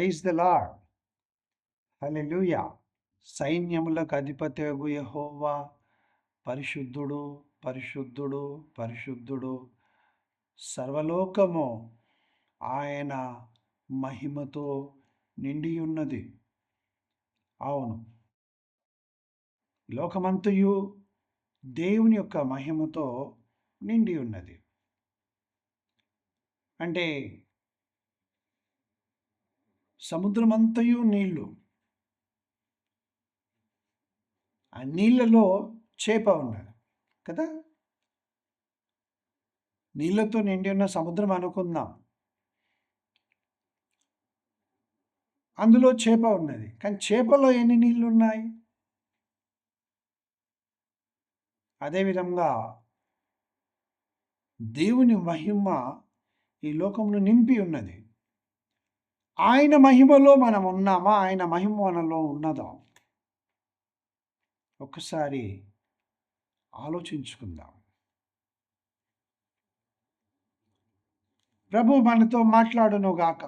Praise the lord. హల్లెలూయా. సైన్యములకు అధిపతియగు యెహోవా పరిశుద్ధుడు, పరిశుద్ధుడు, పరిశుద్ధుడు. సర్వలోకము ఆయన మహిమతో నిండి ఉన్నది. అవును, లోకమంతయు దేవుని యొక్క మహిమతో నిండి ఉన్నది. అంటే సముద్రమంతయు నీళ్లు, ఆ నీళ్ళలో చేప ఉన్నది కదా. నీళ్ళతో నిండి ఉన్న సముద్రం అనుకుందాం, అందులో చేప ఉన్నది. కానీ చేపలో ఎన్ని నీళ్ళు ఉన్నాయి? అదేవిధంగా దేవుని మహిమ ఈ లోకంలో నింపి ఉన్నది. ఆయన మహిమలో మనం ఉన్నామా? ఆయన మహిమ మనలో ఉన్నదా? ఒక్కసారి ఆలోచించుకుందాం. ప్రభు మనతో మాట్లాడునుగాక.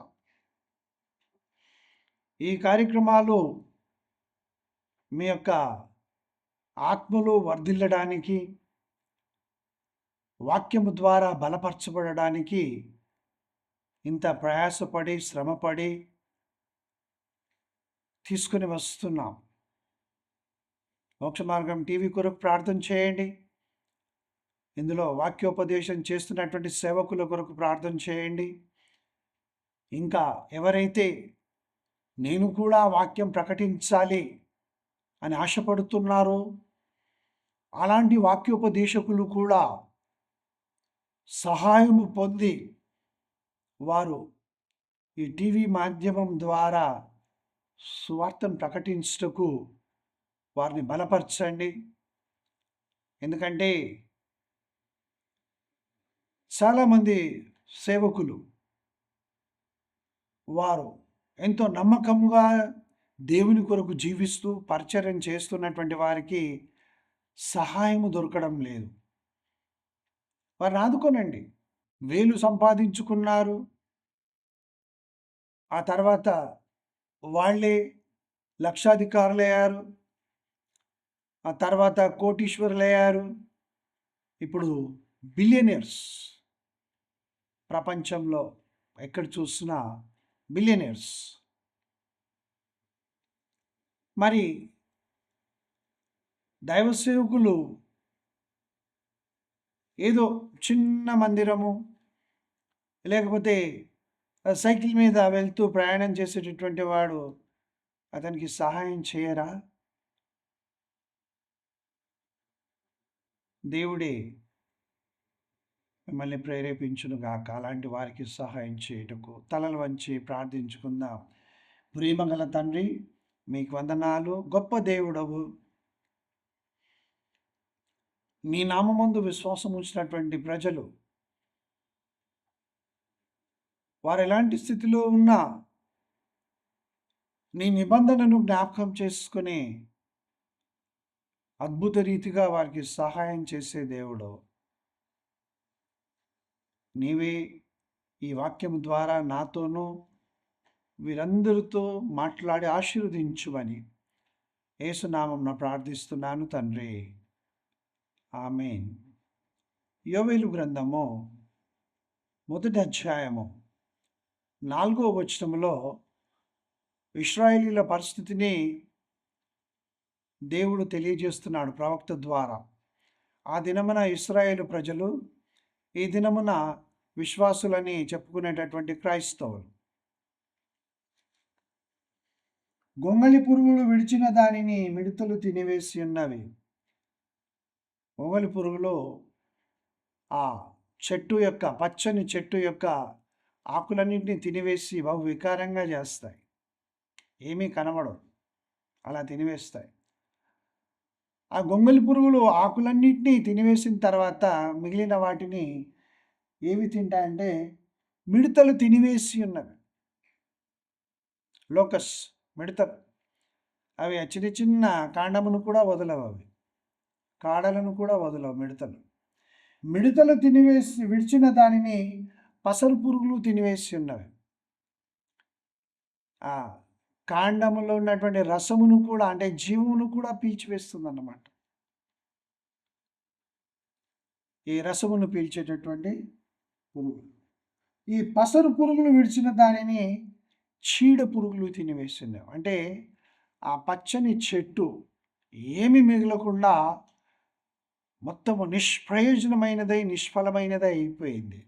ఈ కార్యక్రమాలు మీ యొక్క ఆత్మలో వర్ధిల్లడానికి, వాక్యము ద్వారా బలపరచబడడానికి ఇంత ప్రయాసపడి శ్రమపడి తీసుకుని వస్తున్నాం. మోక్ష మార్గం టీవీ కొరకు ప్రార్థన చేయండి. ఇందులో వాక్యోపదేశం చేస్తున్నటువంటి సేవకుల కొరకు ప్రార్థన చేయండి. ఇంకా ఎవరైతే నేను కూడా వాక్యం ప్రకటించాలి అని ఆశపడుతున్నారో అలాంటి వాక్యోపదేశకులు కూడా సహాయము పొంది వారు ఈ టీవీ మాధ్యమం ద్వారా సువార్తను ప్రకటించుటకు వారిని బలపరచండి. ఎందుకంటే చాలామంది సేవకులు వారు ఎంతో నమ్మకంగా దేవుని కొరకు జీవిస్తూ పరిచర్యం చేస్తున్నటువంటి వారికి సహాయము దొరకడం లేదు. వారిని ఆదుకోనండి. వేలు సంపాదించుకున్నారు, ఆ తర్వాత వాళ్ళే లక్షాధికారులయ్యారు, ఆ తర్వాత కోటీశ్వరులయ్యారు, ఇప్పుడు బిలియనర్స్. ప్రపంచంలో ఎక్కడ చూసినా బిలియనర్స్. మరి దైవ సేవకులు ఏదో చిన్న మందిరము, లేకపోతే సైకిల్ మీద వెళ్తూ ప్రయాణం చేసేటటువంటి వాడు అతనికి సహాయం చేయరా? దేవుడే మిమ్మల్ని ప్రేరేపించునుగాక అలాంటి వారికి సహాయం చేయుటకు. తలలు వంచి ప్రార్థించుకుందాం. ప్రేమగల తండ్రి, మీకు వందనాలు. గొప్ప దేవుడవు. నీ నామమందు విశ్వాసం ఉంచినటువంటి ప్రజలు వారు ఎలాంటి స్థితిలో ఉన్నా నీ నిబంధనను జ్ఞాపకం చేసుకుని అద్భుత రీతిగా వారికి సహాయం చేసే దేవుడు నీవే. ఈ వాక్యం ద్వారా నాతోనూ వీరందరితో మాట్లాడి ఆశీర్వదించుమని యేసునామమున ప్రార్థిస్తున్నాను తండ్రి, ఆమేన్. యోవేలు గ్రంథము 1వ అధ్యాయము 4వ వచనములో ఇశ్రాయేలీల పరిస్థితిని దేవుడు తెలియజేస్తున్నాడు ప్రవక్త ద్వారా. ఆ దినమున ఇశ్రాయేలు ప్రజలు, ఈ దినమున విశ్వాసులని చెప్పుకునేటటువంటి క్రైస్తవులు, గొంగళి పురుగులు విడిచిన దానిని మిడతలు తినివేసి ఉన్నవి. గొంగళి పురుగులు ఆ చెట్టు యొక్క, పచ్చని చెట్టు యొక్క ఆకులన్నింటినీ తినివేసి బహు వికారంగా చేస్తాయి. ఏమీ కనబడవు, అలా తినివేస్తాయి. ఆ గొంగళి పురుగులు ఆకులన్నింటినీ తినివేసిన తర్వాత మిగిలిన వాటిని ఏవి తింటాయంటే మిడతలు తినివేసి ఉన్నవి. లోకస్, మిడతలు. అవి చిన్న చిన్న కాండమును కూడా వదలవు, అవి కాడలను కూడా వదలవు మిడతలు. మిడతలు తినివేసి విడిచిన దానిని పసరు పురుగులు తినివేసి ఉన్నవి. ఆ కాండములో ఉన్నటువంటి రసమును కూడా, అంటే జీవమును కూడా పీల్చివేస్తుంది అన్నమాట. ఈ రసమును పీల్చేటటువంటి పురుగులు. ఈ పసరు పురుగులు విడిచిన దానిని చీడ పురుగులు తినివేస్తున్నాయి. అంటే ఆ పచ్చని చెట్టు ఏమి మిగలకుండా మొత్తము నిష్ప్రయోజనమైనదై నిష్ఫలమైనదై అయిపోయింది.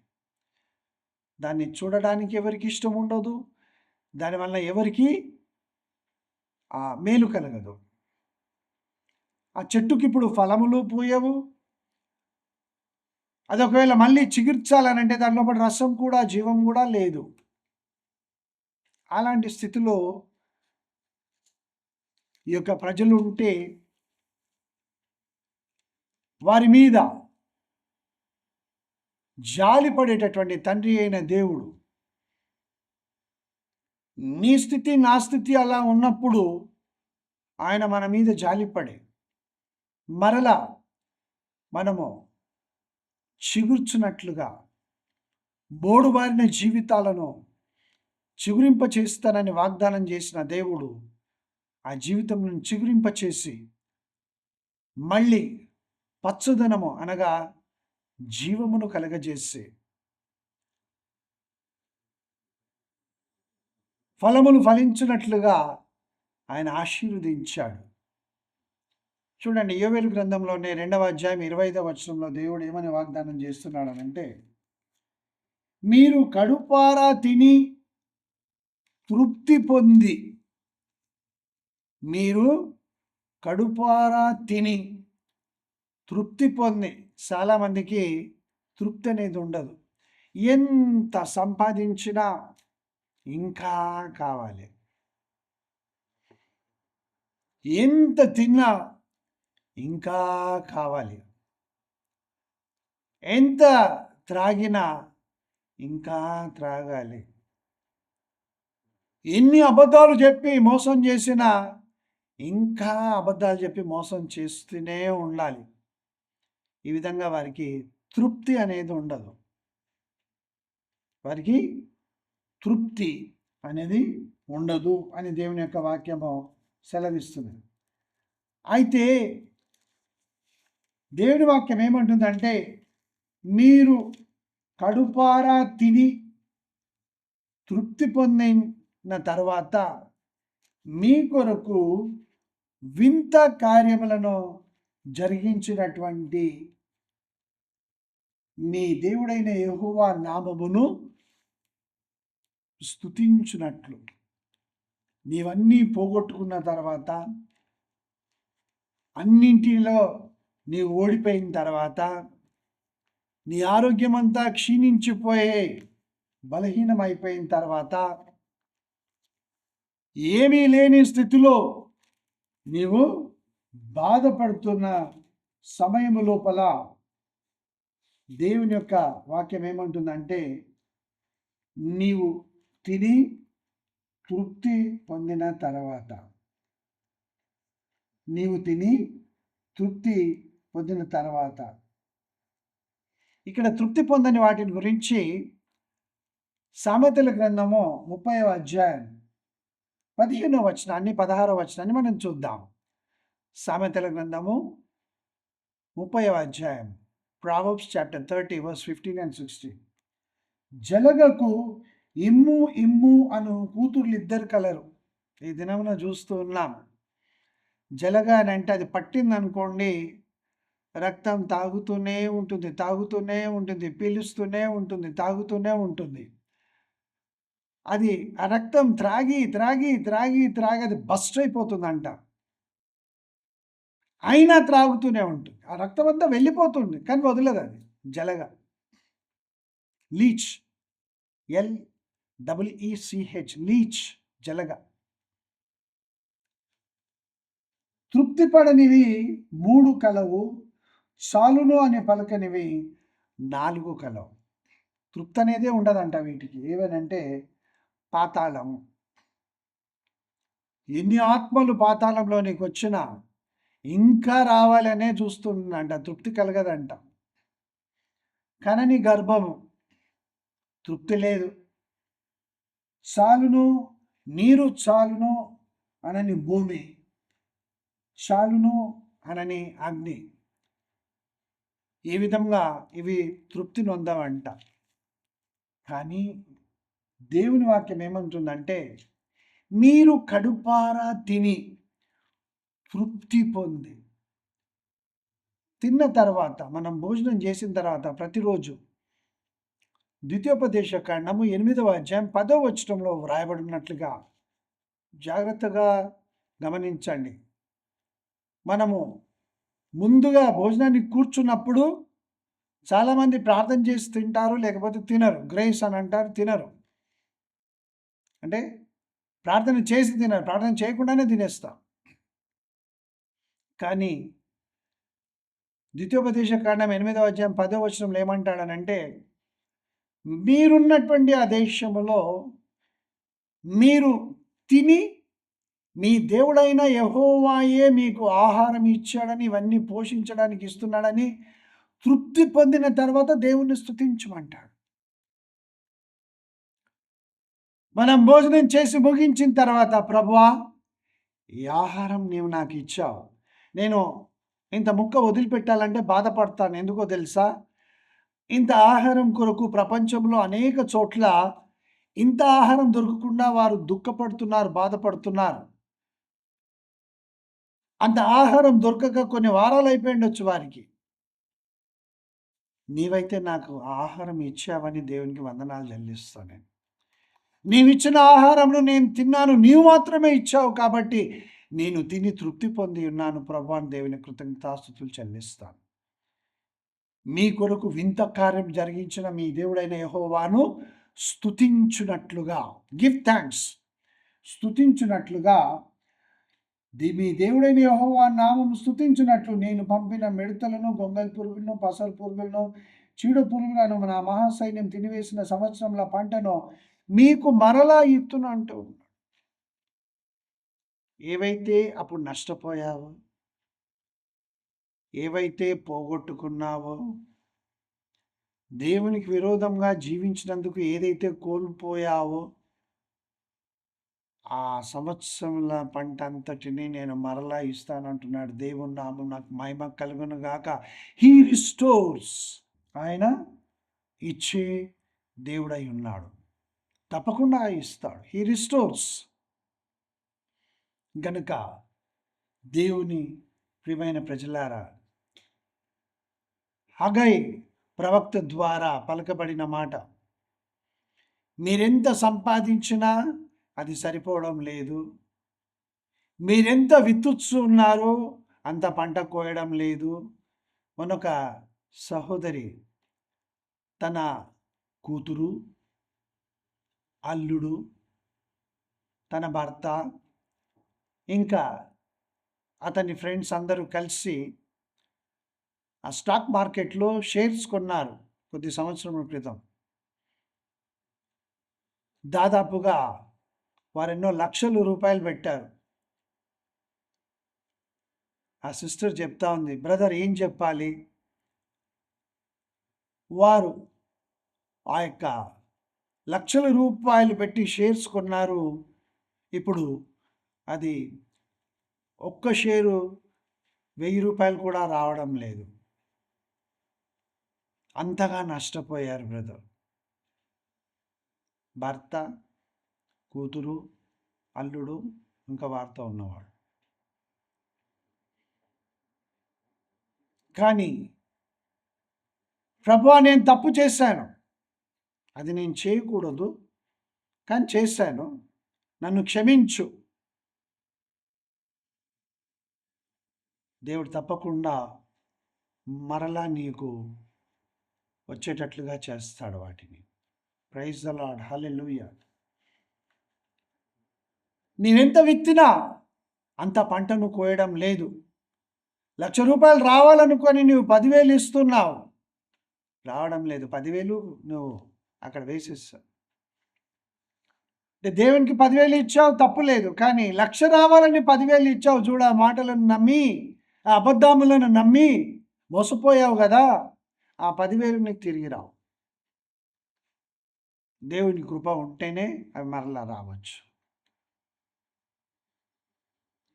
దాన్ని చూడడానికి ఎవరికి ఇష్టం ఉండదు, దానివల్ల ఎవరికి మేలు కలగదు. ఆ చెట్టుకి ఇప్పుడు ఫలములు పూయవు. అది ఒకవేళ మళ్ళీ చిగుర్చాలనంటే దానిలో రసం కూడా, జీవం కూడా లేదు. అలాంటి స్థితిలో ఈ యొక్క ప్రజలు ఉంటే వారి మీద జాలిపడేటటువంటి తండ్రి అయిన దేవుడు, నీ స్థితి నా స్థితి అలా ఉన్నప్పుడు ఆయన మన మీద జాలిపడే మరలా మనము చిగుర్చున్నట్లుగా బోడుబారిన జీవితాలను చిగురింప చేస్తానని వాగ్దానం చేసిన దేవుడు ఆ జీవితంలో చిగురింపచేసి మళ్ళీ పచ్చదనము అనగా జీవమును కలగజేసి ఫలములు ఫలించినట్లుగా ఆయన ఆశీర్వదించాడు. చూడండి, యోవేలు గ్రంథంలోనే 2వ అధ్యాయం 25వ వచనంలో దేవుడు ఏమని వాగ్దానం చేస్తున్నాడనంటే, మీరు కడుపారా తిని తృప్తి పొంది, మీరు కడుపారా తిని తృప్తి పొంది. చాలామందికి తృప్తి అనేది ఉండదు. ఎంత సంపాదించినా ఇంకా కావాలి, ఎంత తిన్నా ఇంకా కావాలి, ఎంత త్రాగినా ఇంకా త్రాగాలి, ఎన్ని అబద్ధాలు చెప్పి మోసం చేసినా ఇంకా అబద్ధాలు చెప్పి మోసం చేస్తూనే ఉండాలి. ఈ విధంగా వారికి తృప్తి అనేది ఉండదు. వారికి తృప్తి అనేది ఉండదు అని దేవుని యొక్క వాక్యము సెలవిస్తుంది. అయితే దేవుని వాక్యం ఏమంటుందంటే, మీరు కడుపారా తిని తృప్తి పొందిన తర్వాత మీ కొరకు వింత కార్యములను జరిగించినటువంటి మీ దేవుడైన యెహోవా నామమును స్తుతించునట్లు. నీవన్నీ పోగొట్టుకున్న తర్వాత, అన్నింటిలో నీవు ఓడిపోయిన తర్వాత, నీ ఆరోగ్యం అంతా క్షీణించిపోయే బలహీనమైపోయిన తర్వాత, ఏమీ లేని స్థితిలో నీవు బాధపడుతున్న సమయం లోపల దేవుని యొక్క వాక్యం ఏమంటుందంటే, నీవు తిని తృప్తి పొందిన తర్వాత, నీవు తిని తృప్తి పొందిన తర్వాత. ఇక్కడ తృప్తి పొందని వాటిని గురించి సామెతల గ్రంథము 30వ అధ్యాయం 15వ వచనాన్ని 16వ వచనాన్ని మనం చూద్దాం. సామెతల గ్రంథము 30వ అధ్యాయం, ప్రావర్బ్స్ చాప్టర్ 30 verse 15 and 16. జలగకు ఇమ్ము ఇమ్ము అను కూతుర్లు ఇద్దరు కలరు. ఈ దినమున చూస్తూ ఉన్నాం. జలగ అని అంటే అది పట్టింది అనుకోండి, రక్తం తాగుతూనే ఉంటుంది, తాగుతూనే ఉంటుంది, పీలుస్తూనే ఉంటుంది, తాగుతూనే ఉంటుంది. అది ఆ రక్తం త్రాగి త్రాగి త్రాగి త్రాగి అది బస్ట్ అయిపోతుందంట. అయినా త్రాగుతూనే ఉంటుంది. ఆ రక్తం అంతా వెళ్ళిపోతుంది కానీ వదలదు అది. జలగ, లీచ్, LEECH, లీచ్, జలగ. తృప్తి పడనివి 3 కలవు, చాలును అనే పలకనివి 4 కలవు. తృప్తి అనేదే ఉండదంట వీటికి. ఏవనంటే పాతాళం. ఎన్ని ఆత్మలు పాతాళంలోనికి వచ్చినా ఇంకా రావాలనే చూస్తుందంట, తృప్తి కలగదంట. కనని గర్భము, తృప్తి లేదు. చాలును నీరు చాలును అనని భూమి, చాలును అనని అగ్ని, ఈ విధంగా ఇవి తృప్తి నొందవంట. కానీ దేవుని వాక్యం ఏమంటుందంటే, మీరు కడుపారా తిని తృప్తి పొంది, తిన్న తర్వాత, మనం భోజనం చేసిన తర్వాత ప్రతిరోజు ద్వితీయోపదేశ కాండము 8వ అధ్యాయం 10వ వచనంలో వ్రాయబడినట్లుగా జాగ్రత్తగా గమనించండి. మనము ముందుగా భోజనానికి కూర్చున్నప్పుడు చాలామంది ప్రార్థన చేసి తింటారు, లేకపోతే తినరు. గ్రేస్ అని అంటారు, తినరు. అంటే ప్రార్థన చేసి తినరు, ప్రార్థన చేయకుండానే తినేస్తారు. కానీ ద్వితీయోపదేశ కాండం 8వ అధ్యాయం 10వ వచనంలో ఏమంటాడనంటే, మీరున్నటువంటి ఆ దేశములో మీరు తిని మీ దేవుడైన యెహోవాయే మీకు ఆహారం ఇచ్చాడని, ఇవన్నీ పోషించడానికి ఇస్తున్నాడని తృప్తి పొందిన తర్వాత దేవుణ్ణి స్తుతించమంటాడు. మనం భోజనం చేసి ముగించిన తర్వాత, ప్రభువా ఈ ఆహారం నీవు నాకు ఇచ్చావు, నేను ఇంత ముక్క వదిలిపెట్టాలంటే బాధపడతాను. ఎందుకో తెలుసా? ఇంత ఆహారం కొరకు ప్రపంచంలో అనేక చోట్ల ఇంత ఆహారం దొరకకుండా వారు దుఃఖపడుతున్నారు, బాధపడుతున్నారు. అంత ఆహారం దొరకక కొన్ని వారాలు అయిపోయిండొచ్చు వారికి. నీవైతే నాకు ఆహారం ఇచ్చావని దేవునికి వందనాలు చెల్లిస్తాను. నీవిచ్చిన ఆహారంను నేను తిన్నాను, నీవు మాత్రమే ఇచ్చావు కాబట్టి నేను తిని తృప్తి పొంది ఉన్నాను ప్రభువా అని దేవుని కృతజ్ఞతాస్తుతులు చెల్లిస్తాను. మీ కొరకు వింత కార్యం జరిగించిన మీ దేవుడైన యెహోవాను స్తుతించునట్లుగా, గివ్ థ్యాంక్స్, స్తుతించునట్లుగా, మీ దేవుడైన యెహోవా నామము స్తుతించునట్లు నేను పంపిన మిడతలను, గొంగళి పురుగులను, పసల పురుగులను, చీడ పురుగులను నా మహాసైన్యం తినివేసిన సంవత్సరంల పంటను మీకు మరలా ఇత్తును అంటూ ఉన్నాడు. ఏవైతే అప్పుడు నష్టపోయావో, ఏవైతే పోగొట్టుకున్నావో, దేవునికి విరోధంగా జీవించినందుకు ఏదైతే కోల్పోయావో, ఆ సంవత్సరంల పంట అంతటిని నేను మరలా ఇస్తానంటున్నాడు. దేవుని నామం నాకు మహిమ కలుగును గాక. హీ రిస్టోర్స్, ఆయన ఇచ్చే దేవుడై ఉన్నాడు, తప్పకుండా ఇస్తాడు. He restores. గనుక దేవుని ప్రియమైన ప్రజలారా, హగ్గై ప్రవక్త ద్వారా పలకబడిన మాట, మీరెంత సంపాదించినా అది సరిపోవడం లేదు, మీరెంత విత్తుచ్చు ఉన్నారో అంత పంట కోయడం లేదు. మనొక సహోదరి తన కూతురు, అల్లుడు, తన భర్త, ఇంకా అతని ఫ్రెండ్స్ అందరూ కలిసి ఆ స్టాక్ మార్కెట్లో షేర్స్ కొన్నారు కొద్ది సంవత్సరముల క్రితం. దాదాపుగా వారెన్నో లక్షల రూపాయలు పెట్టారు. ఆ సిస్టర్ చెప్తా ఉంది, బ్రదర్ ఏం చెప్పాలి, వారు ఆ యొక్క లక్షల రూపాయలు పెట్టి షేర్స్ కొన్నారు. ఇప్పుడు అది ఒక్క షేరు 1000 రూపాయలు కూడా రావడం లేదు. అంతగా నష్టపోయారు బ్రదర్. భర్త, కూతురు, అల్లుడు, ఇంకా వారితో ఉన్నవాడు. కానీ ప్రభువా నేను తప్పు చేశాను, అది నేను చేయకూడదు, కానీ చేశాను, నన్ను క్షమించు. దేవుడు తప్పకుండా మరలా నీకు వచ్చేటట్లుగా చేస్తాడు వాటిని. ప్రైజ్ ద లార్డ్, హల్లెలూయా. నీవెంత విత్తినా అంత పంటను కోయడం లేదు. 1,00,000 రూపాయలు రావాలనుకొని నువ్వు 10,000 ఇస్తున్నావు, రావడం లేదు. 10,000 నువ్వు అక్కడ వేసేస్తావు. అంటే దేవునికి 10,000 ఇచ్చావు, తప్పు లేదు. కానీ 1,00,000 రావాలని 10,000 ఇచ్చావు చూడ, మాటలను నమ్మి, ఆ అబద్ధములను నమ్మి మోసపోయావు కదా, ఆ 10,000 నీకు తిరిగి రావు. దేవుని కృప ఉంటేనే అవి మరలా రావచ్చు.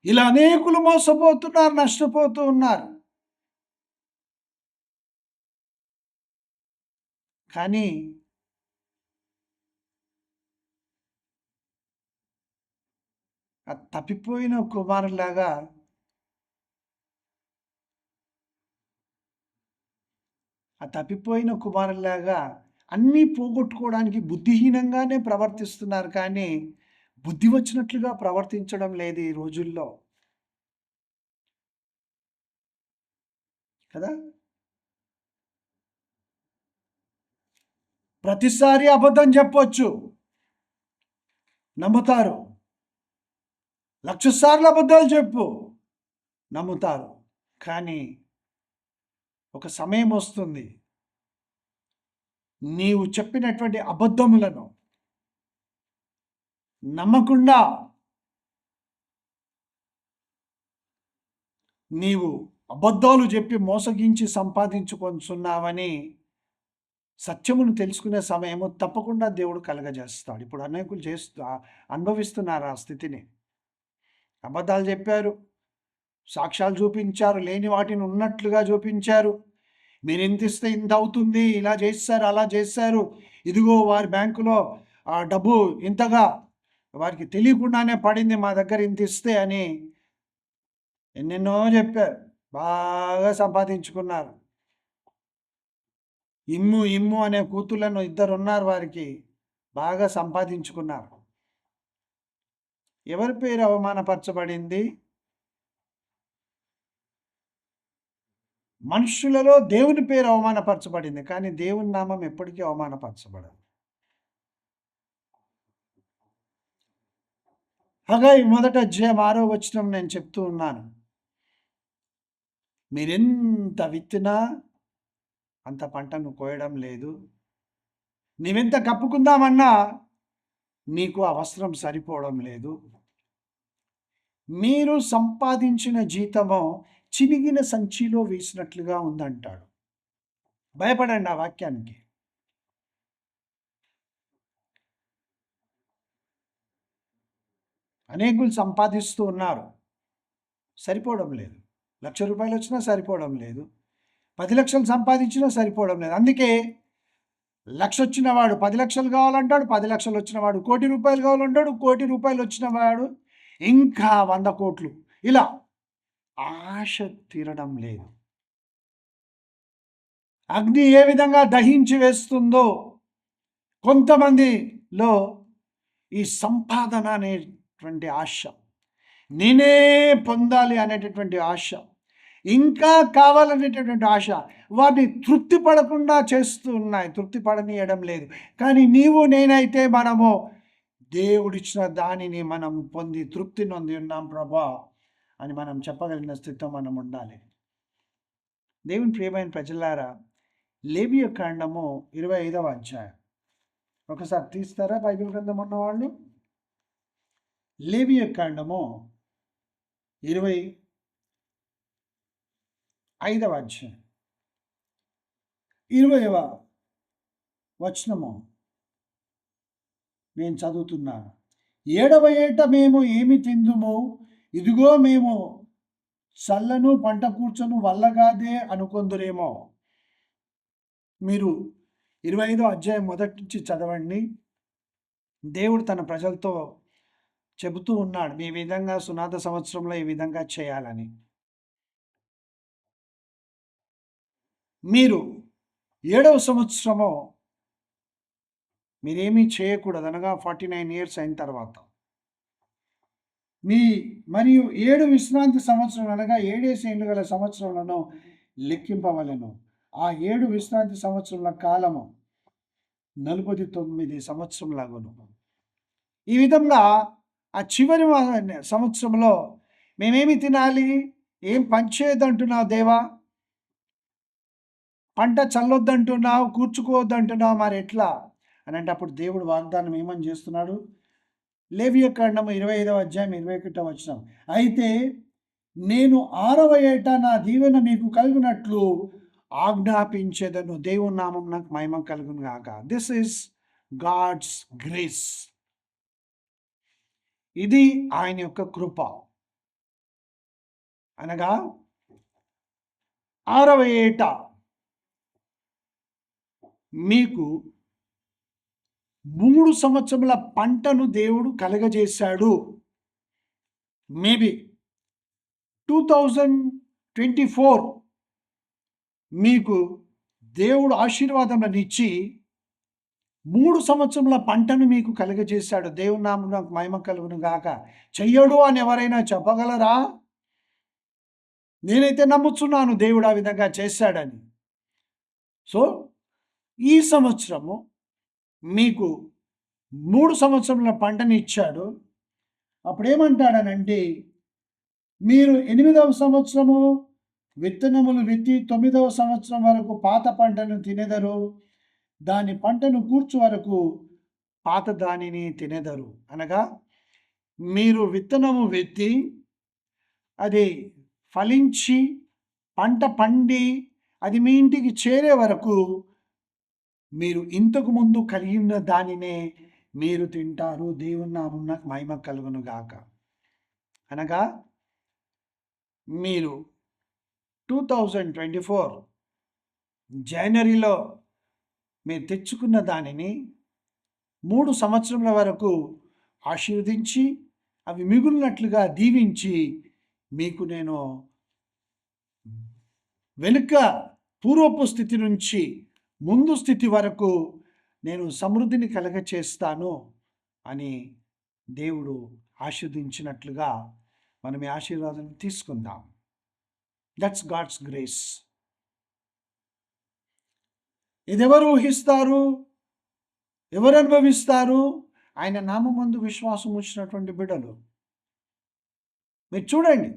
ఇలా అనేకులు మోసపోతున్నారు, నష్టపోతూ ఉన్నారు. కానీ ఆ తప్పిపోయిన కుమారులాగా అన్నీ పోగొట్టుకోవడానికి బుద్ధిహీనంగానే ప్రవర్తిస్తున్నారు. కానీ బుద్ధి వచ్చినట్లుగా ప్రవర్తించడం లేదు ఈ రోజుల్లో కదా. ప్రతిసారి అబద్ధం చెప్పొచ్చు, నమ్ముతారు. 1,00,000 సార్లు అబద్ధాలు చెప్పు, నమ్ముతారు. కానీ ఒక సమయం వస్తుంది, నీవు చెప్పినటువంటి అబద్ధములను నమ్మకుండా నీవు అబద్ధాలు చెప్పి మోసగించి సంపాదించుకొంచున్నావని సత్యమును తెలుసుకునే సమయము తప్పకుండా దేవుడు కలగజేస్తాడు. ఇప్పుడు అనేకులు అనుభవిస్తున్నారు ఆ స్థితిని. అబద్ధాలు చెప్పారు, సాక్ష్యాలు చూపించారు, లేని వాటిని ఉన్నట్లుగా చూపించారు. మీరు ఇంత ఇస్తే ఇంత అవుతుంది, ఇలా చేశారు, అలా చేశారు, ఇదిగో వారి బ్యాంకులో ఆ డబ్బు ఇంతగా వారికి తెలియకుండానే పడింది, మా దగ్గర ఇంత ఇస్తే అని ఎన్నెన్నో చెప్పారు. బాగా సంపాదించుకున్నారు. ఇమ్ము ఇమ్ము అనే కూతుళ్ళను 2 ఉన్నారు వారికి, బాగా సంపాదించుకున్నారు. ఎవరి పేరు అవమానపరచబడింది? మనుషులలో దేవుని పేరు అవమానపరచబడింది, కానీ దేవుని నామం ఎప్పటికీ అవమానపరచబడదు. హగ్గయి 1వ అధ్యాయం 6వ వచనం నేను చెప్తూ ఉన్నాను. మీరెంత విత్తినా అంత పంటను కోయడం లేదు. నీవెంత కప్పుకుందామన్నా నీకు ఆ వస్త్రం సరిపోవడం లేదు. మీరు సంపాదించిన జీతము చినిగిన సంచిలో వేసినట్లుగా ఉందంటాడు. భయపడండి ఆ వాక్యానికి. అనేకులు సంపాదిస్తూ ఉన్నారు, సరిపోవడం లేదు. 1,00,000 రూపాయలు వచ్చినా సరిపోవడం లేదు, 10 లక్షలు సంపాదించినా సరిపోవడం లేదు. అందుకే 1,00,000 వచ్చిన వాడు 10 లక్షలు కావాలంటాడు, 10 లక్షలు వచ్చిన వాడు 1,00,00,000 రూపాయలు కావాలంటాడు, 1,00,00,000 రూపాయలు వచ్చిన వాడు ఇంకా 100 కోట్లు. ఇలా ఆశ తీరడం లేదు. అగ్ని ఏ విధంగా దహించి వేస్తుందో కొంతమందిలో ఈ సంపాదన అనేటువంటి ఆశ, నేనే పొందాలి అనేటటువంటి ఆశ, ఇంకా కావాలనేటటువంటి ఆశ వాటిని తృప్తి పడకుండా చేస్తూ ఉన్నాయి, తృప్తి పడనీయడం లేదు. కానీ నీవు నేనైతే మనము దేవుడిచ్చిన దానిని మనం పొంది తృప్తి నొంది ఉన్నాం ప్రభా అని మనం చెప్పగలిగిన స్థితిలో మనం ఉండాలి. దేవుని ప్రియమైన ప్రజలారా, లేవియ కాండము 25వ అధ్యాయం ఒకసారి తీస్తారా బైబిల్ గ్రంథం ఉన్నవాళ్ళు? లేవియ కాండము 25వ అధ్యాయం 20వ వచనము నేను చదువుతున్నాను. 7వ ఏట మేము ఏమి తిందుము, ఇదిగో మేము చల్లను పంట కూర్చొను వల్లగాదే అనుకొందురేమో. మీరు 25వ అధ్యాయం మొదటి నుంచి చదవండి. దేవుడు తన ప్రజలతో చెబుతూ ఉన్నాడు, ఈ విధంగా సునాద సంవత్సరంలో ఈ విధంగా చేయాలని. మీరు 7వ సంవత్సరము మీరేమీ చేయకూడదు, అనగా 49 ఇయర్స్ అయిన తర్వాత మరియు 7 విశ్రాంతి సంవత్సరం అనగా 7 ఏళ్ళు గల సంవత్సరములను లెక్కింపవలెను. ఆ 7 విశ్రాంతి సంవత్సరముల కాలము 49 సంవత్సరములగును. ఈ విధంగా ఆ చివరి సంవత్సరంలో మేమేమి తినాలి? ఏం పంచేయద్దంటున్నావు దేవా, పంట చల్లొద్దంటున్నావు, కూర్చుకోవద్దంటున్నావు, మరి ఎట్లా అని అంటే అప్పుడు దేవుడు వాగ్దానం ఏమని చేస్తున్నాడు? లేవియ కాండము 25వ అధ్యాయం 21వ వచనం, అయితే నేను 6వ ఏట నా దీవెన మీకు కలుగునట్లు ఆజ్ఞాపించేదను, దేవుని నామం నాకు మహిమ కలుగును గాక. This is God's grace. ఇది ఆయన యొక్క కృప. అనగా 6వ ఏట మీకు 3 సంవత్సరముల పంటను దేవుడు కలగజేశాడు. మేబీ 2024 మీకు దేవుడు ఆశీర్వాదములనిచ్చి 3 సంవత్సరముల పంటను మీకు కలుగజేశాడు. దేవుని నామమునకు మహిమ కలుగును గాక. చెయ్యడు అని ఎవరైనా చెప్పగలరా? నేనైతే నమ్ముచున్నాను దేవుడు ఆ విధంగా చేశాడని. సో ఈ సంవత్సరము మీకు 3 సంవత్సరముల పంటని ఇచ్చాడు. అప్పుడేమంటాడనంటే, మీరు 8వ సంవత్సరము విత్తనములు విత్తి 9వ సంవత్సరం వరకు పాత పంటను తినెదరు, దాని పంటను కూర్చు వరకు పాత దానిని తినెదరు. అనగా మీరు విత్తనము విత్తి అది ఫలించి పంట పండి అది మీ ఇంటికి చేరే వరకు మీరు ఇంతకు ముందు కలిగి ఉన్న దానినే మీరు తింటారు. దేవుని నామమునకు మహిమ కలుగును గాక. అనగా మీరు 2024 జనవరిలో మీరు తెచ్చుకున్న దానిని 3 సంవత్సరముల వరకు ఆశీర్వదించి అవి మిగులునట్లుగా దీవించి మీకు నేను వెనుక పూర్వపు స్థితి నుంచి ముందు స్థితి వరకు నేను సమృద్ధిని కలగచేస్తాను అని దేవుడు ఆశీర్వదించినట్లుగా మనం ఈ ఆశీర్వాదం తీసుకుందాం. That's God's grace. ఇది ఎవరు ఊహిస్తారు? ఎవరు అనుభవిస్తారు? ఆయన నామమందు విశ్వాసం ఉంచినటువంటి బిడ్డలు. మీరు చూడండి,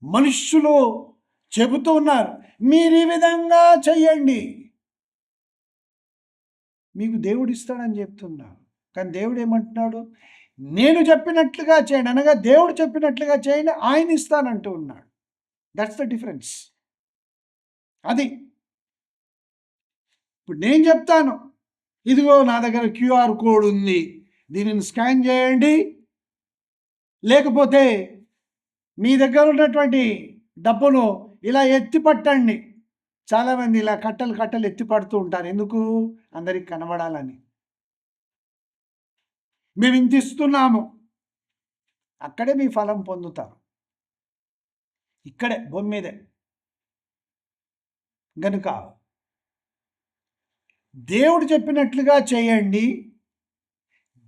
మనుష్యులు చెబుతూ ఉన్నారు, మీరు ఈ విధంగా చెయ్యండి, మీకు దేవుడు ఇస్తాడని చెప్తున్నారు. కానీ దేవుడు ఏమంటున్నాడు? నేను చెప్పినట్లుగా చేయండి, అనగా దేవుడు చెప్పినట్లుగా చేయండి, ఆయన ఇస్తానంటూ ఉన్నాడు. That's the difference. అది ఇప్పుడు నేను చెప్తాను, ఇదిగో నా దగ్గర క్యూఆర్ కోడ్ ఉంది, దీనిని స్కాన్ చేయండి, లేకపోతే మీ దగ్గర ఉన్నటువంటి డబ్బును ఇలా ఎత్తి పట్టండి. చాలామంది ఇలా కట్టలు కట్టలు ఎత్తి పడుతూ ఉంటారు. ఎందుకు? అందరికి కనబడాలని. మేము ఇంత ఇస్తున్నాము. అక్కడే మీ ఫలం పొందుతారు, ఇక్కడే భూమి మీదే. గనుక దేవుడు చెప్పినట్లుగా చేయండి,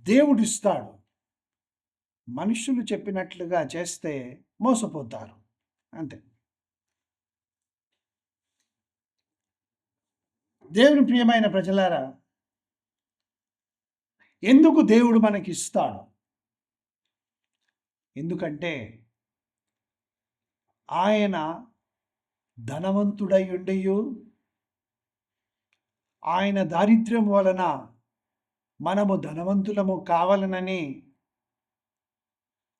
దేవుడు ఇస్తాడు. మనుషులు చెప్పినట్లుగా చేస్తే మోసపోతారు, అంతే. దేవుని ప్రియమైన ప్రజలారా, ఎందుకు దేవుడు మనకి ఇస్తాడు? ఎందుకంటే ఆయన ధనవంతుడై ఉండియు ఆయన దారిద్ర్యం వలన మనము ధనవంతులము కావాలనని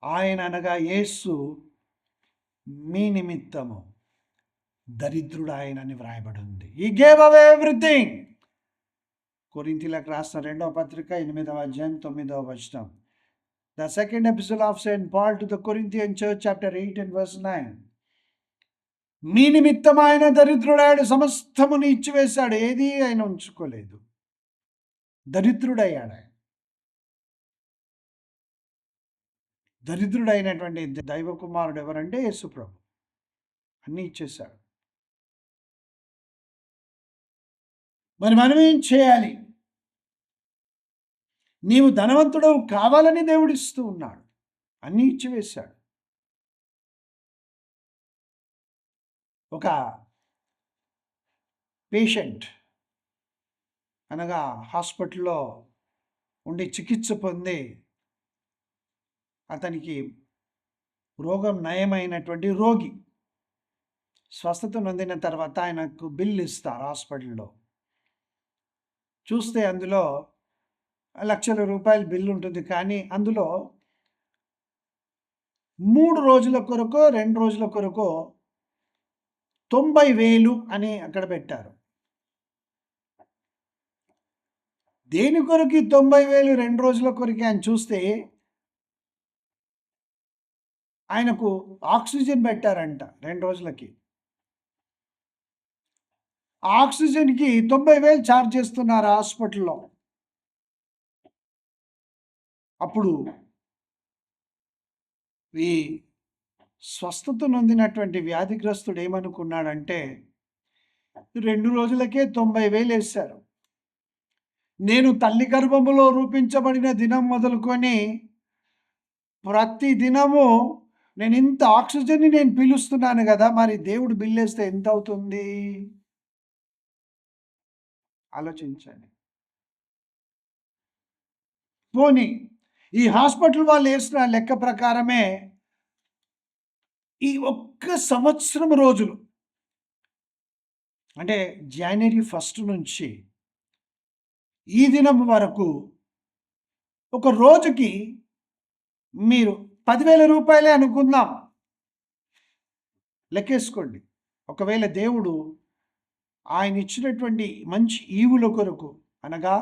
ఆయన అనగా యేసు మీ నిమిత్తము దరిద్రుడు ఆయనని వ్రాయబడి ఉంది. హి గేవ్ అవే ఎవ్రీథింగ్. కొరింథీయులకు రాసిన 2వ పత్రిక 8వ అధ్యాయం 9వ వచనం. The second epistle of St. Paul to the Corinthian church, chapter 8 and verse 9. మీ నిమిత్తం ఆయన దరిద్రుడాడు, సమస్తమును ఇచ్చివేశాడు, ఏది ఆయన ఉంచుకోలేదు. దరిద్రుడయ్యాడు. దరిద్రుడైనటువంటి దైవ కుమారుడు ఎవరంటే యేసుప్రభు. అన్నీ ఇచ్చేశాడు. మరి మనం ఏం చేయాలి? నీవు ధనవంతుడు కావాలని దేవుడు ఇస్తూ ఉన్నాడు, అన్నీ ఇచ్చివేశాడు. ఒక పేషెంట్ అనగా హాస్పిటల్లో ఉండి చికిత్స పొంది అతనికి రోగం నయమైనటువంటి రోగి స్వస్థత నొందిన తర్వాత ఆయనకు బిల్లు ఇస్తారు హాస్పిటల్లో. చూస్తే అందులో లక్షల రూపాయల బిల్లు ఉంటుంది. కానీ అందులో 3 రోజుల కొరకు 2 రోజుల కొరకు 90,000 అని అక్కడ పెట్టారు. దేని కొరకు 90,000 2 రోజుల కొరకు అని చూస్తే ఆయనకు ఆక్సిజన్ పెట్టారంట 2 రోజులకి. ఆక్సిజన్‌కి 90,000 ఛార్జ్ చేస్తున్నారు హాస్పిటల్‌లో. అప్పుడు ఈ స్వస్థత నొందినటువంటి వ్యాధిగ్రస్తుడు ఏమనుకున్నాడంటే 2 రోజులకే 90,000 ఏశారు. నేను తల్లి గర్భములో రూపించబడిన దినం మొదలుకొని ప్రతి దినము నేను ఇంత ఆక్సిజన్‌ని నేను పీలుస్తున్నాను గదా! మరి దేవుడు బిల్లేస్తే ఎంతవుతుంది? ఆలోచించండి. పోనీ ఈ హాస్పిటల్ వాళ్ళు ఏసిన లెక్క ప్రకారమే ఈ ఒక్క సంవత్సరం రోజులు అంటే జనవరి 1 నుంచి ఈ దినం వరకు ఒక రోజుకి మీరు 10,000 రూపాయలే అనుకుందాం. లెక్కేసుకోండి. ఒకవేళ దేవుడు ఆయన ఇచ్చినటువంటి మంచి ఈవుల కొరకు అనగా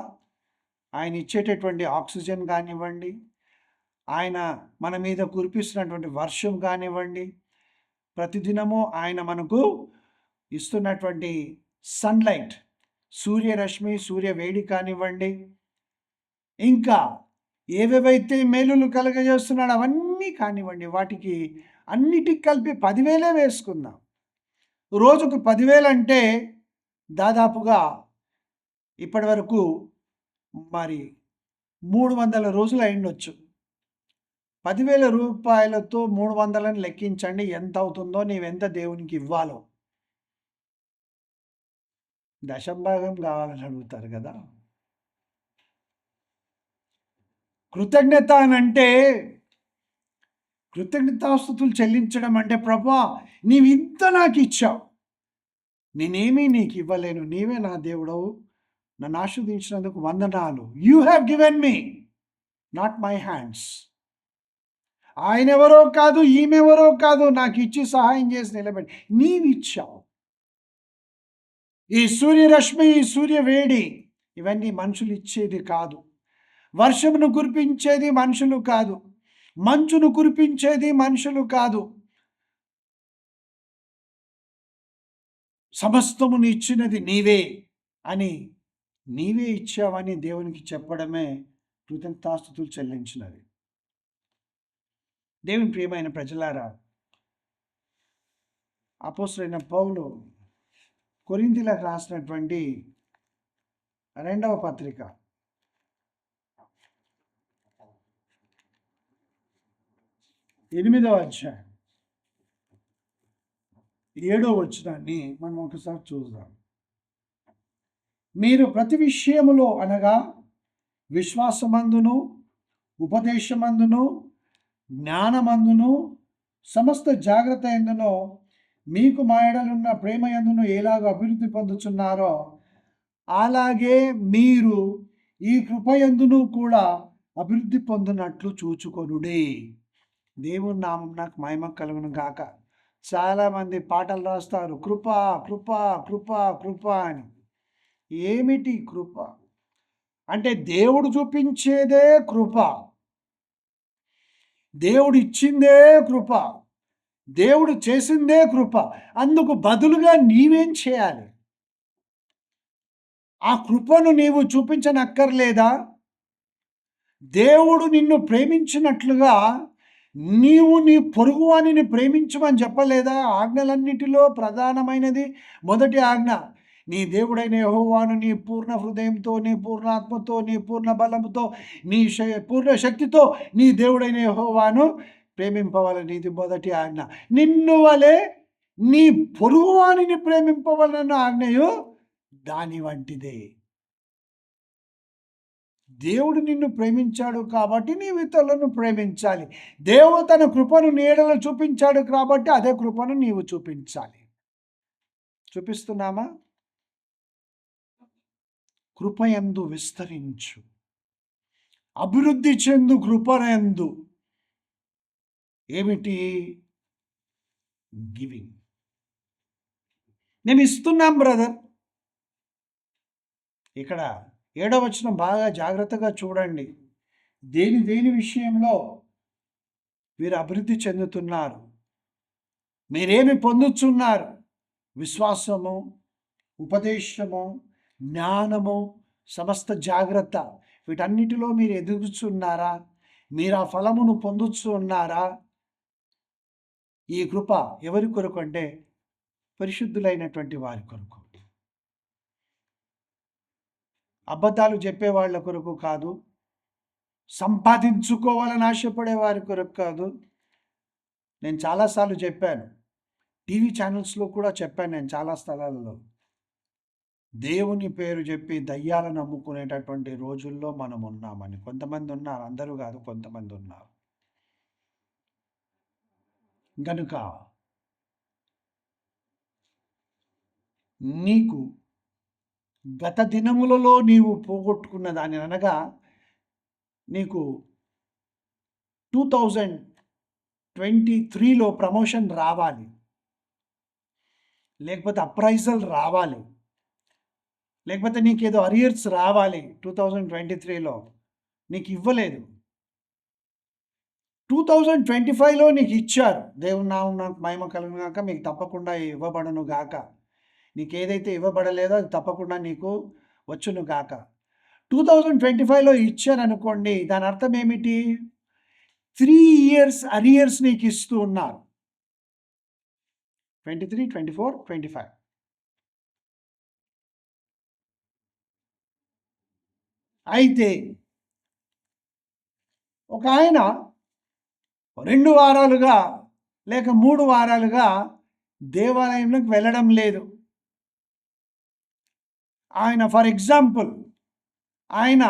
ఆయన ఇచ్చేటటువంటి ఆక్సిజన్ కానివ్వండి, ఆయన మన మీద కురిపిస్తున్నటువంటి వర్షం కానివ్వండి, ప్రతిదినము ఆయన మనకు ఇస్తున్నటువంటి సన్లైట్, సూర్యరశ్మి, సూర్య వేడి కానివ్వండి, ఇంకా ఏవేవైతే మేలులు కలుగజేస్తున్నాడో అవన్నీ కానివ్వండి, వాటికి అన్నిటికి కలిపి 10,000 వేసుకుందాం. రోజుకు 10,000 అంటే దాదాపుగా ఇప్పటి వరకు మరి 300 రోజులు అయిండొచ్చు. 10,000 రూపాయలతో 300ని లెక్కించండి ఎంత అవుతుందో, నీవెంత దేవునికి ఇవ్వాలో. దశంభాగం కావాలని అడుగుతారు కదా. కృతజ్ఞత అనంటే కృతజ్ఞతాస్తుతులు చెల్లించడం అంటే ప్రభా నీవింత నాకు ఇచ్చావు, నేనేమీ నీకు ఇవ్వలేను, నీవే నా దేవుడవు, నన్ను ఆశీర్వదించినందుకు వందనాలు. You have given me, not my hands. ఆయన ఎవరో కాదు, ఈమెవరో కాదు, నాకు ఇచ్చి సహాయం చేసి నిలబెట్టి నీవిచ్చావు. ఈ సూర్యరశ్మి, ఈ సూర్య వేడి ఇవన్నీ మనుషులు ఇచ్చేది కాదు. వర్షమును కురిపించేది మనుషులు కాదు, మంచును కురిపించేది మనుషులు కాదు. సమస్తమును ఇచ్చినది నీవే అని, నీవే ఇచ్చావని దేవునికి చెప్పడమే కృతజ్ఞతాస్తుతులు చెల్లించినది. దేవుని ప్రియమైన ప్రజలారా, అపోస్తలుడైన పౌలు కొరింథీయులకు రాసినటువంటి 2వ పత్రిక 8వ అధ్యాయం 7వ వచనాన్ని మనం ఒకసారి చూద్దాం. మీరు ప్రతి విషయములో అనగా విశ్వాసమందును, ఉపదేశమందును, జ్ఞానమందును, సమస్త జాగ్రత్త ఎందునో, మీకు మా యెడలున్న ప్రేమ యందును ఎలాగ అభివృద్ధి పొందుచున్నారో అలాగే మీరు ఈ కృపయందును కూడా అభివృద్ధి పొందినట్లు చూచుకొనుడి. దేవుని నామం నాకు మహిమ కలుగును గాక. చాలామంది పాటలు రాస్తారు, కృప కృప కృప కృప అని. ఏమిటి కృప అంటే? దేవుడు చూపించేదే కృప, దేవుడు ఇచ్చిందే కృప, దేవుడు చేసిందే కృప. అందుకు బదులుగా నీవేం చేయాలి? ఆ కృపను నీవు చూపించనక్కర్లేదా? దేవుడు నిన్ను ప్రేమించినట్లుగా నీవు నీ పొరుగువానిని ప్రేమించమని చెప్పలేదా? ఆజ్ఞలన్నిటిలో ప్రధానమైనది మొదటి ఆజ్ఞ, నీ దేవుడైన యెహోవాను నీ పూర్ణ హృదయంతో, నీ పూర్ణ ఆత్మతో, నీ పూర్ణ బలముతో, నీ పూర్ణ శక్తితో నీ దేవుడైన యెహోవాను ప్రేమింపవాలని. ఇది మొదటి ఆజ్ఞ. నిన్ను వలె నీ పొరుగువానిని ప్రేమింపవలన ఆజ్ఞయు దాని వంటిదే. దేవుడు నిన్ను ప్రేమించాడు కాబట్టి నీవు ఇతరులను ప్రేమించాలి. దేవుడు తన కృపను నీ యెడల చూపించాడు కాబట్టి అదే కృపను నీవు చూపించాలి. చూపిస్తున్నామా? కృపయందు విస్తరించు, అభివృద్ధి చెందు కృపయందు. ఏమిటి? గివింగ్. మేము ఇస్తున్నాం బ్రదర్. ఇక్కడ 7వ వచనం బాగా జాగ్రత్తగా చూడండి. దేని విషయంలో మీరు అభివృద్ధి చెందుతున్నారు. మీరేమి పొందుతున్నారు? విశ్వాసము, ఉపదేశము, జ్ఞానము, సమస్త జాగ్రత్త, వీటన్నిటిలో మీరు ఎదుగుతున్నారా? మీరు ఆ ఫలమును పొందుతున్నారా? ఈ కృప ఎవరి కొరకు అంటే పరిశుద్ధులైనటువంటి వారి కొరకు, అబద్ధాలు చెప్పే వాళ్ళ కొరకు కాదు, సంపాదించుకోవాలని ఆశపడే వారి కొరకు కాదు. నేను చాలాసార్లు చెప్పాను, టీవీ ఛానల్స్లో కూడా చెప్పాను, నేను చాలా స్థలాలలో దేవుని పేరు చెప్పి దయ్యాలను నమ్ముకునేటటువంటి రోజుల్లో మనం ఉన్నామని. కొంతమంది ఉన్నారు, అందరూ కాదు, కొంతమంది ఉన్నారు. కనుక నీకు గత దినములలో నీవు పోగొట్టుకున్న దాని అనగా నీకు 2023లో ప్రమోషన్ రావాలి, లేకపోతే అప్రైజల్ రావాలి, లేకపోతే నీకేదో అరియర్స్ రావాలి 2023లో, నీకు ఇవ్వలేదు. 2025లో నీకు ఇచ్చారు. దేవుని నామం నాకు మహిమ కలుగును గాక, మీకు తప్పకుండా ఇవ్వబడును గాక. నీకు ఏదైతే ఇవ్వబడలేదో అది తప్పకుండా నీకు వచ్చును గాక. 2025లో ఇచ్చారనుకోండి, దాని అర్థం ఏమిటి? 3 years అరియర్స్ నీకు ఇస్తూ ఉన్నారు. 23, 24, 25. అయితే ఒక ఆయన 2 వారాలుగా లేక 3 వారాలుగా దేవాలయంలోకి వెళ్ళడం లేదు. ఆయన ఫర్ ఎగ్జాంపుల్ ఆయన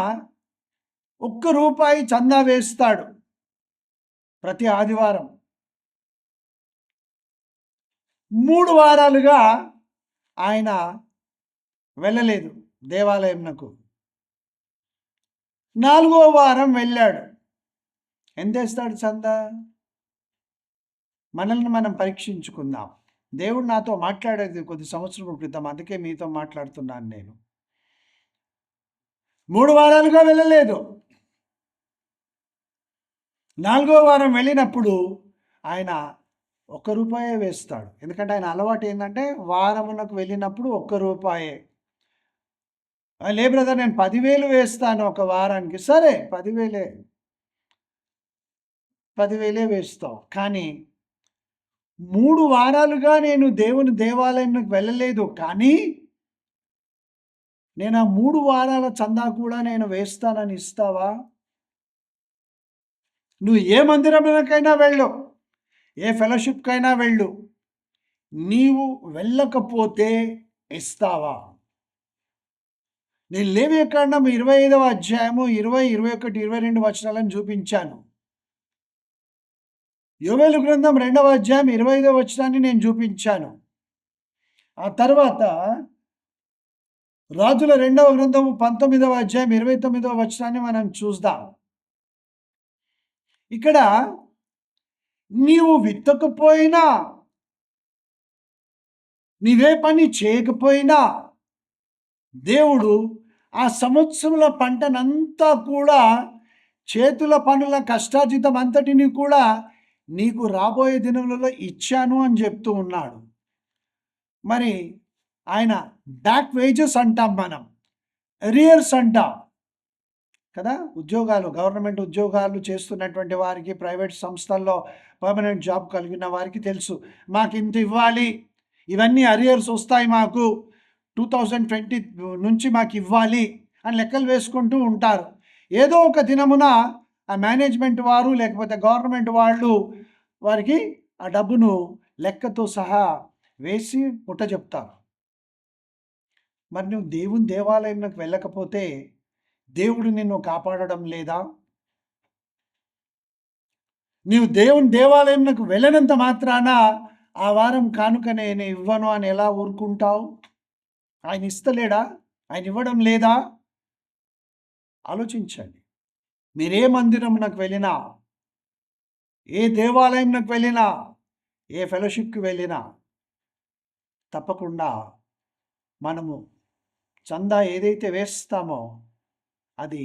₹1 చందా వేస్తాడు ప్రతి ఆదివారం. 3 వారాలుగా ఆయన వెళ్ళలేదు దేవాలయంకు. 4వ వారం వెళ్ళాడు. ఎంత వేస్తాడు చందా? మనల్ని మనం పరీక్షించుకుందాం. దేవుడు నాతో మాట్లాడేది కొద్ది సంవత్సరం క్రితం, అందుకే మీతో మాట్లాడుతున్నాను నేను. 3 వారాలుగా వెళ్ళలేదు. 4వ వారం వెళ్ళినప్పుడు ఆయన ₹1 వేస్తాడు. ఎందుకంటే ఆయన అలవాటు ఏంటంటే వారమునకు వెళ్ళినప్పుడు ₹1. లే బ్రదర్, నేను 10,000 వేస్తాను ఒక వారానికి. సరే, 10,000 వేస్తావు. కానీ 3 వారాలుగా నేను దేవుని దేవాలయంకి వెళ్ళలేదు, కానీ నేను ఆ 3 వారాల చందా కూడా నేను వేస్తానని ఇస్తావా? నువ్వు ఏ మందిరంలోకైనా వెళ్ళు, ఏ ఫెలోషిప్కైనా వెళ్ళు, నీవు వెళ్ళకపోతే ఇస్తావా? నేను లేవియకాండం 25వ అధ్యాయము 20, 21, 22 వచనాలను చూపించాను. యోవేలు గ్రంథం 2వ అధ్యాయం 25వ వచనాన్ని నేను చూపించాను. ఆ తర్వాత రాజుల 2వ గ్రంథము 19వ అధ్యాయం 29వ వచనాన్ని మనం చూద్దాం. ఇక్కడ నీవు విత్తకపోయినా, నీవే పని చేయకపోయినా దేవుడు ఆ సంవత్సరంలో పంటనంతా కూడా, చేతుల పనుల కష్టార్జితం అంతటిని కూడా నీకు రాబోయే దినములలో ఇచ్చాను అని చెప్తూ ఉన్నాడు. మరి ఆయన బ్యాక్ వేజెస్ అంటాం, మనం అరియర్స్ అంటాం కదా. ఉద్యోగాలు, గవర్నమెంట్ ఉద్యోగాలు చేస్తున్నటువంటి వారికి, ప్రైవేట్ సంస్థల్లో పర్మనెంట్ జాబ్ కలిగిన వారికి తెలుసు, మాకు ఇంత ఇవ్వాలి, ఇవన్నీ అరియర్స్ వస్తాయి, మాకు 2020 నుంచి మాకు ఇవ్వాలి అని లెక్కలు వేసుకుంటూ ఉంటారు. ఏదో ఒక దినమున ఆ మేనేజ్మెంట్ వారు లేకపోతే గవర్నమెంట్ వాళ్ళు వారికి ఆ డబ్బును లెక్కతో సహా వేసి ముట్ట చెప్తారు. మరి నువ్వు దేవుని దేవాలయంలోకి వెళ్ళకపోతే దేవుడు నిన్ను కాపాడడం లేదా? నీవు దేవుని దేవాలయంలోకి వెళ్ళినంత మాత్రాన ఆ వారం కానుక నేను ఇవ్వను అని ఎలా ఊరుకుంటావు? ఆయన ఇస్తలేడా? ఆయన ఇవ్వడం లేదా? ఆలోచించండి. మీరే మందిరంలోకి వెళ్ళినా, ఏ దేవాలయంలోకి వెళ్ళినా, ఏ ఫెలోషిప్కి వెళ్ళినా తప్పకుండా మనము చందా ఏదైతే వేస్తామో అది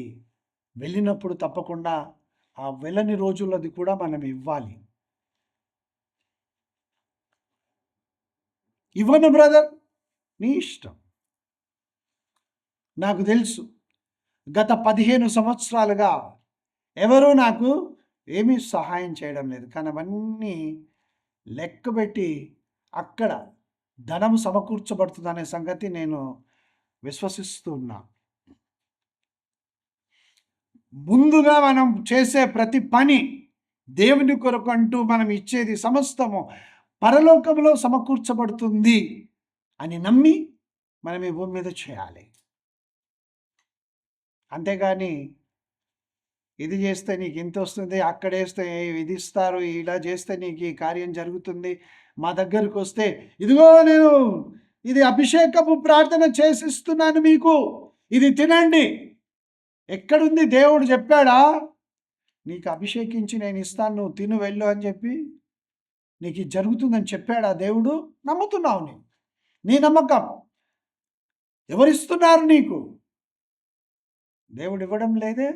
వెళ్ళినప్పుడు తప్పకుండా ఆ వెళ్ళని రోజులది కూడా మనం ఇవ్వాలి. ఇవ్వను బ్రదర్, నీ ఇష్టం. నాకు తెలుసు, గత 15 సంవత్సరాలుగా ఎవరూ నాకు ఏమీ సహాయం చేయడం లేదు. కానీ అవన్నీ లెక్కబెట్టి అక్కడ ధనం సమకూర్చబడుతుందనే సంగతి నేను విశ్వసిస్తూ ఉన్నా. ముందుగా మనం చేసే ప్రతి పని దేవుని కొరకు అంటూ మనం ఇచ్చేది సమస్తము పరలోకంలో సమకూర్చబడుతుంది అని నమ్మి మనం ఈ భూమి మీద చేయాలి. అంతేగాని ఇది చేస్తే నీకు ఇంత వస్తుంది, అక్కడేస్తే ఇది ఇస్తారు, ఇలా చేస్తే నీకు ఈ కార్యం జరుగుతుంది, మా దగ్గరకు వస్తే ఇదిగో నేను ఇది అభిషేకపు ప్రార్థన చేసిస్తున్నాను మీకు, ఇది తినండి. ఎక్కడుంది? దేవుడు చెప్పాడా నీకు అభిషేకించి నేను ఇస్తాను, నువ్వు తిను వెళ్ళు అని చెప్పి? నీకు ఇది జరుగుతుందని చెప్పాడా దేవుడు? నమ్ముతున్నావు నీ నమ్మకం. ఎవరిస్తున్నారు నీకు? దేవుడు ఇవ్వడం లేదే,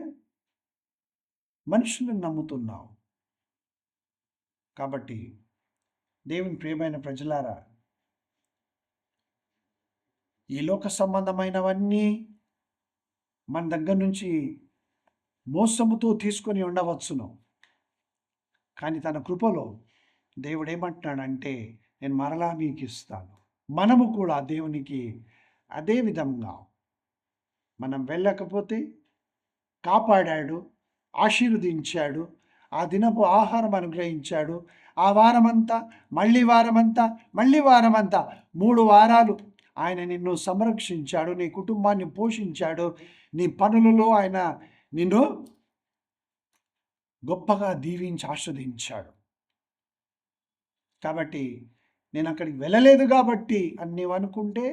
మనుషులను నమ్ముతున్నావు. కాబట్టి దేవుని ప్రియమైన ప్రజలారా, ఈ లోక సంబంధమైనవన్నీ మన దగ్గర నుంచి మోసముతో తీసుకొని ఉండవచ్చును. కానీ తన కృపలో దేవుడు ఏమంటున్నాడంటే, నేను మరలా మీకు ఇస్తాను. మనము కూడా దేవునికి అదే విధంగా మనం వెళ్ళకపోతే కాపాడాడు, ఆశీర్వదించాడు, ఆ దినపు ఆహారం అనుగ్రహించాడు. ఆ వారమంతా మళ్ళీ 3 వారాలు ఆయన నిన్ను సంరక్షించాడు, నీ కుటుంబాన్ని పోషించాడు, నీ పనులలో ఆయన నిన్ను గొప్పగా దీవించి ఆస్వాదించాడు. కాబట్టి నేను అక్కడికి వెళ్ళలేదు కాబట్టి అని నీవు అనుకుంటే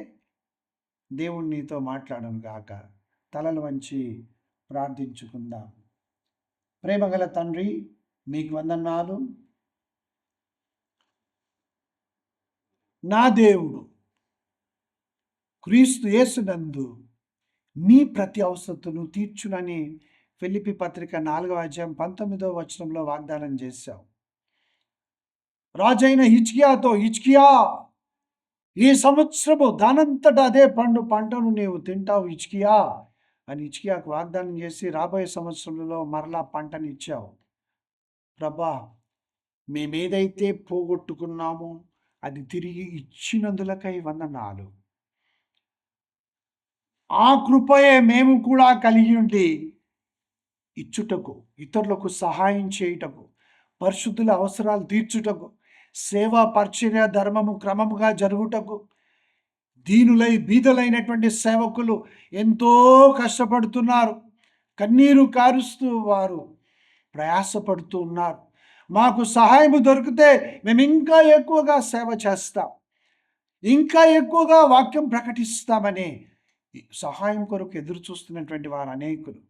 దేవుడు నీతో మాట్లాడను గాక. తలలు వంచి ప్రార్థించుకుందాం. ప్రేమగల తండ్రి, మీకు వందనాలు. నా దేవుడు క్రీస్తు యేసునందు మీ ప్రతి అవసరతను తీర్చునని ఫిలిప్పీ పత్రిక 4వ అధ్యాయం 19వ వచనంలో వాగ్దానం చేశావు. రాజైన హిజ్కియాతో, హిజ్కియా, ఈ సంవత్సరము దానంతట అదే పంటను నీవు తింటావు హిజ్కియా అని హిజ్కియాకు వాగ్దానం చేసి రాబోయే సంవత్సరంలో మరలా పంటని ఇచ్చావు. ప్రభా, మేమేదైతే పోగొట్టుకున్నామో అది తిరిగి ఇచ్చినందులకై వందనాలు. ఆ కృపయే మేము కూడా కలిగి ఉండి ఇచ్చుటకు, ఇతరులకు సహాయం చేయుటకు, పరిశుద్ధుల అవసరాలు తీర్చుటకు, సేవా పరిచర్య ధర్మము క్రమముగా జరుగుటకు, దీనులై బీదలైనటువంటి సేవకులు ఎంతో కష్టపడుతున్నారు, కన్నీరు కారుస్తూ వారు ప్రయాసపడుతూ ఉన్నారు. మాకు సహాయము దొరికితే మేము ఇంకా ఎక్కువగా సేవ చేస్తాం, ఇంకా ఎక్కువగా వాక్యం ప్రకటిస్తామని సహాయం కొరకు ఎదురు చూస్తున్నటువంటి వారు అనేకులు.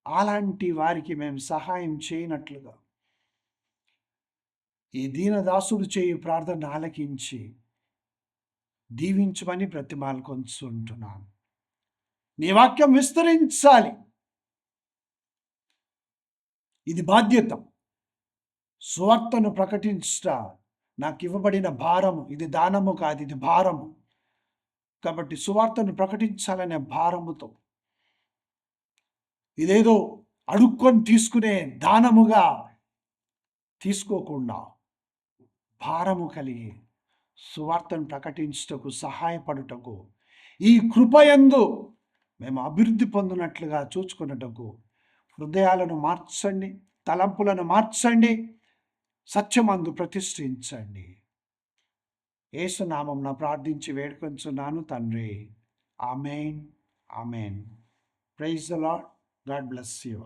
అలాంటి వారికి మేము సహాయం చేయనట్లుగా ఈ దీనదాసుడు చేయు ప్రార్థన ఆలకించి దీవించమని బ్రతిమాలుకొంచుంటున్నాను. నీ వాక్యం విస్తరించాలి, ఇది బాధ్యత. సువార్తను ప్రకటించుట నాకు ఇవ్వబడిన భారము. ఇది దానము కాదు, ఇది భారము. కాబట్టి సువార్తను ప్రకటించాలనే భారముతో, ఇదేదో అడుక్కొని తీసుకునే దానముగా తీసుకోకుండా భారము కలిగి సువార్తను ప్రకటించుటకు సహాయపడుటకు, ఈ కృపయందు మేము అభివృద్ధి పొందినట్లుగా చూచుకున్నటకు హృదయాలను మార్చండి, తలంపులను మార్చండి, సత్యమందు ప్రతిష్ఠించండి. యేసు నామమున ప్రార్థించి వేడుకొంచున్నాను తండ్రి. ఆమేన్, ఆమేన్. Praise the lord. God bless you.